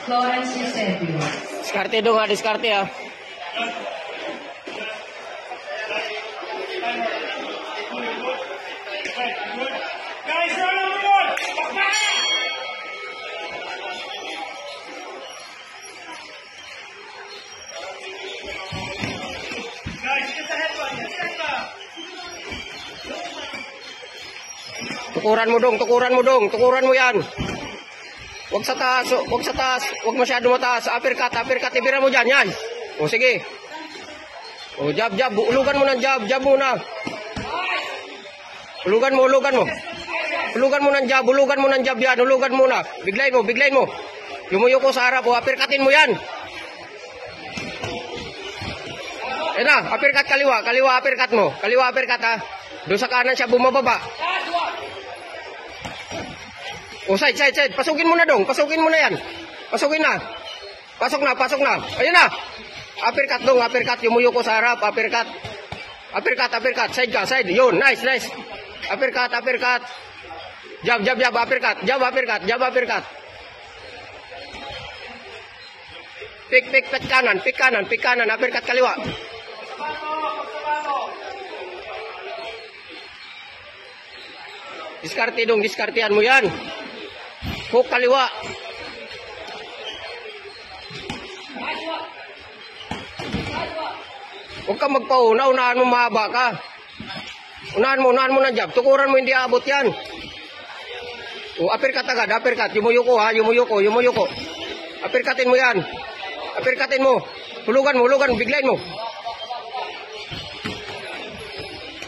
Florence Eusebio. Diskarte dong ha, diskarte ha. Tukuran mo dong, tukuran mo dong, tukuran mo yan. Huwag sa taas, huwag sa taas, huwag masyado mataas. Uppercut, uppercut, ibira mo dyan, yan. O sige. O jab, jab, ulugan mo ng jab, jab muna. Ulugan mo, ulugan mo. Ulugan mo ng jab, ulugan mo ng jab yan, ulugan muna. Biglayin mo, biglayin mo. Yumuyo ko sa harap, o uppercutin mo yan. Ayan na, uppercut kaliwa, kaliwa uppercut mo. Kaliwa uppercut ha. Doon sa kanan siya bumababa. O side, side, side. Pasukin mo na dong. Pasukin mo na yan. Pasukin na. Pasok na, pasok na. Ayun na. Uppercut dong, uppercut. Yumuyo ko sa harap. Uppercut. Uppercut, uppercut. Side ka, side. Yun, nice, nice. Uppercut, uppercut. Jab, jab, jab, uppercut. Jab, uppercut, jab, uppercut. Pick, pick, pick kanan, pick kanan, pick kanan. Uppercut kaliwa. Diskarte dong, diskartean mo yan. Hook kaliwa. Huwag ka magpauna, unahan mo mahaba ka. Unahan mo ng jab. Tukuran mo, hindi abot yan. O, uppercut agad, uppercut. Yumuyo ko ha, yumuyo ko, yumuyo ko. Uppercutin mo yan. Uppercutin mo. Hulugan mo, biglayin mo.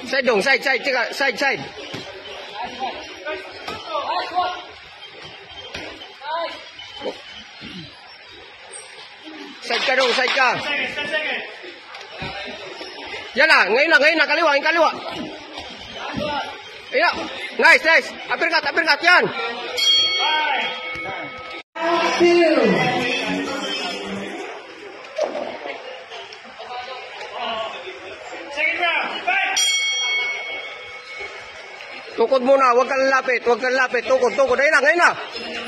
Side dong, side, side, side, side. Side ka dong, side ka. Yan na, ngayon na, kaliwa, yung kaliwa. Ayan, nice, nice. Uppercut, uppercut, yan. 2. Tukod muna, huwag kang lapit, huwag kang lapit. Tukod, tukod. Ayun na, ngayon na.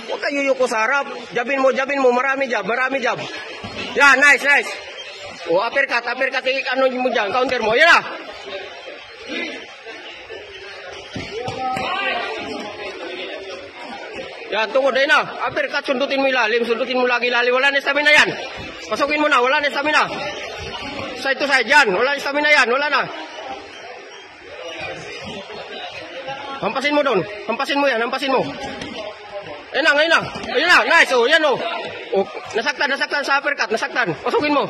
Huwag ka yuyuko sa harap. Jabin mo, marami jab, marami jab. Yan, nice, nice. O, uppercut, uppercut. Ano mo dyan, counter mo. Yan na. Yan, tukod, ayun na. Uppercut, sundutin mo ilalim, sundutin mo lagi ilalim. Wala na stamina yan. Pasukin mo na, wala na stamina. Side to side, yan. Wala na stamina yan, wala na. Hampasin mo doon. Hampasin mo yan. Hampasin mo. Ayan na. Ngayon na. Ayan na. Nice. O, yan o. O, nasaktan sa uppercut. Nasaktan. Pasukin mo.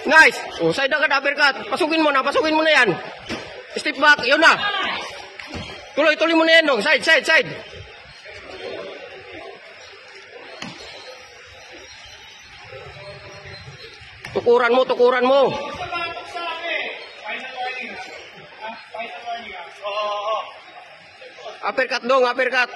Nice. O, side agad uppercut. Pasukin mo na yan. Step back. Yun na. Tuloy mo na yan dong. Side, side, side. Tukuran mo. Uppercut dong, uppercut.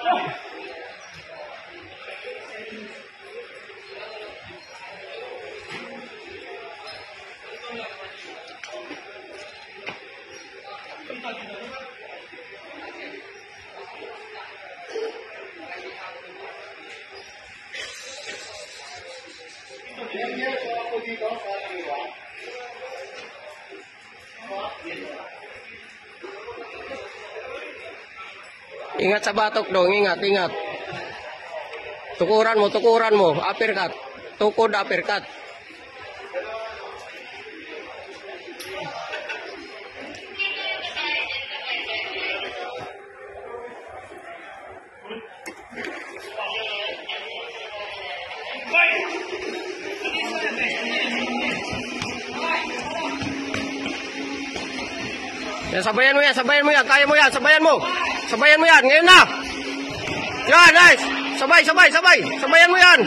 Ingat sa batok dong, ingat. Tukuran mo, uppercut. Tukod, uppercut. Yan, sabayan mo yan, kaya mo yan, sabayan mo yan, ngayon na. Yan, nice. Sabay. Sabayan mo yan.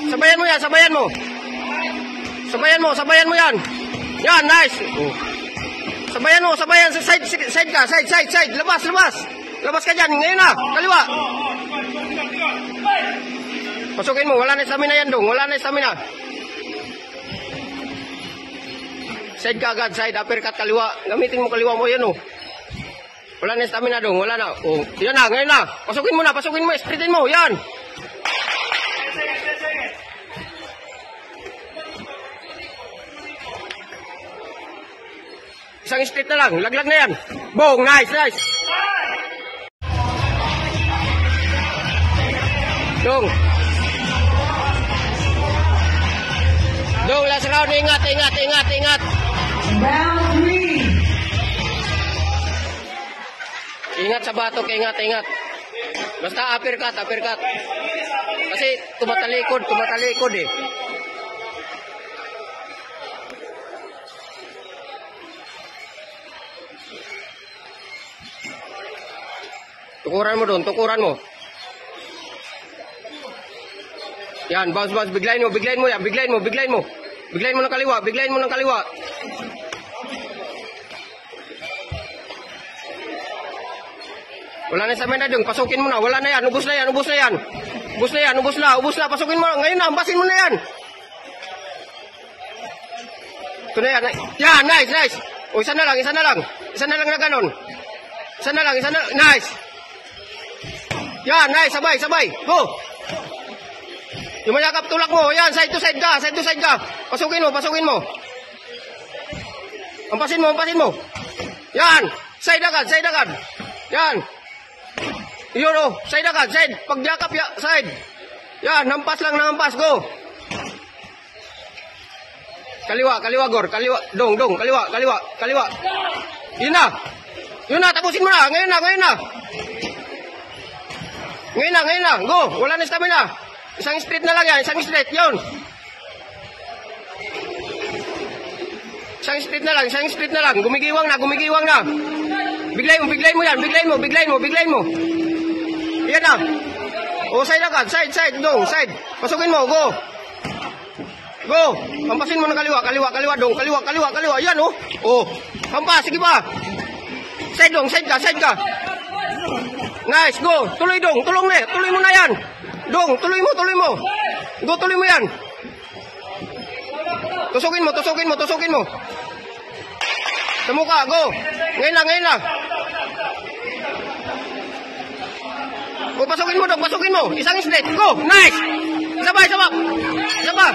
Sabayan mo yan. Yan, nice. Sabayan, side ka, side. Labas ka dyan, ngayon na, kaliwa. Pasukin mo, wala na stamina yan dong, Side ka agad, side, uppercut, kaliwa. Gamitin mo kaliwa mo, yan o. Wala na stamina dong, wala na. Oh, yan na, ngayon na. Pasukin mo, spritin mo, yan. Isang straight na lang. Laglag na yan. Boom. Nice, nice. Dong. Dong, last round. Ingat, ingat, ingat, ingat. Round 3. Ingat sa batok, ingat, ingat. Basta uppercut, uppercut. Kasi tumatalikod eh. Tukuran mo doon, tukuran mo. Yan, bounce, bounce, biglayin mo yan, biglayin mo. Biglayin mo ng kaliwa, biglayin mo ng kaliwa. Wala na sa mena dong, pasukin mo na, wala na yan, ubos na yan. Ubos na, pasukin mo na, ngayon na, ambasin mo na yan. Ito na yan, yan, nice, nice. O, isa na lang na ganon. Isa na lang, nice. Yan, nice, sabay, go. Yung mayakap tulak mo, yan, side to side ka. Pasukin mo. Ampasin mo. Yan, side agad. Yan. Yun o, side agad, side. Pagyakap, side. Yan, hampas lang, go. Kaliwa, Gor. Kaliwa, dong, kaliwa. Yun na, tapusin mo na. Ngayon na. Go, wala na stamina. Isang straight na lang yan, yun. Isang straight na lang. Gumigiwang na. Biglayin mo. Yan na. O, side agad, side, dong, side. Pasukin mo, go. Hampasin mo ng kaliwa, dong, kaliwa. Yan, oh. Oh, hampas, sige pa. Side, dong, side ka. Nice, go. Tuloy, dong, tuloy mo na yan. Dong, tuloy mo. Go, tuloy mo yan. Tusukin mo. Sa mukha, go. Ngayon na. O, pasukin mo. Isang straight, go. Nice. Isa pa.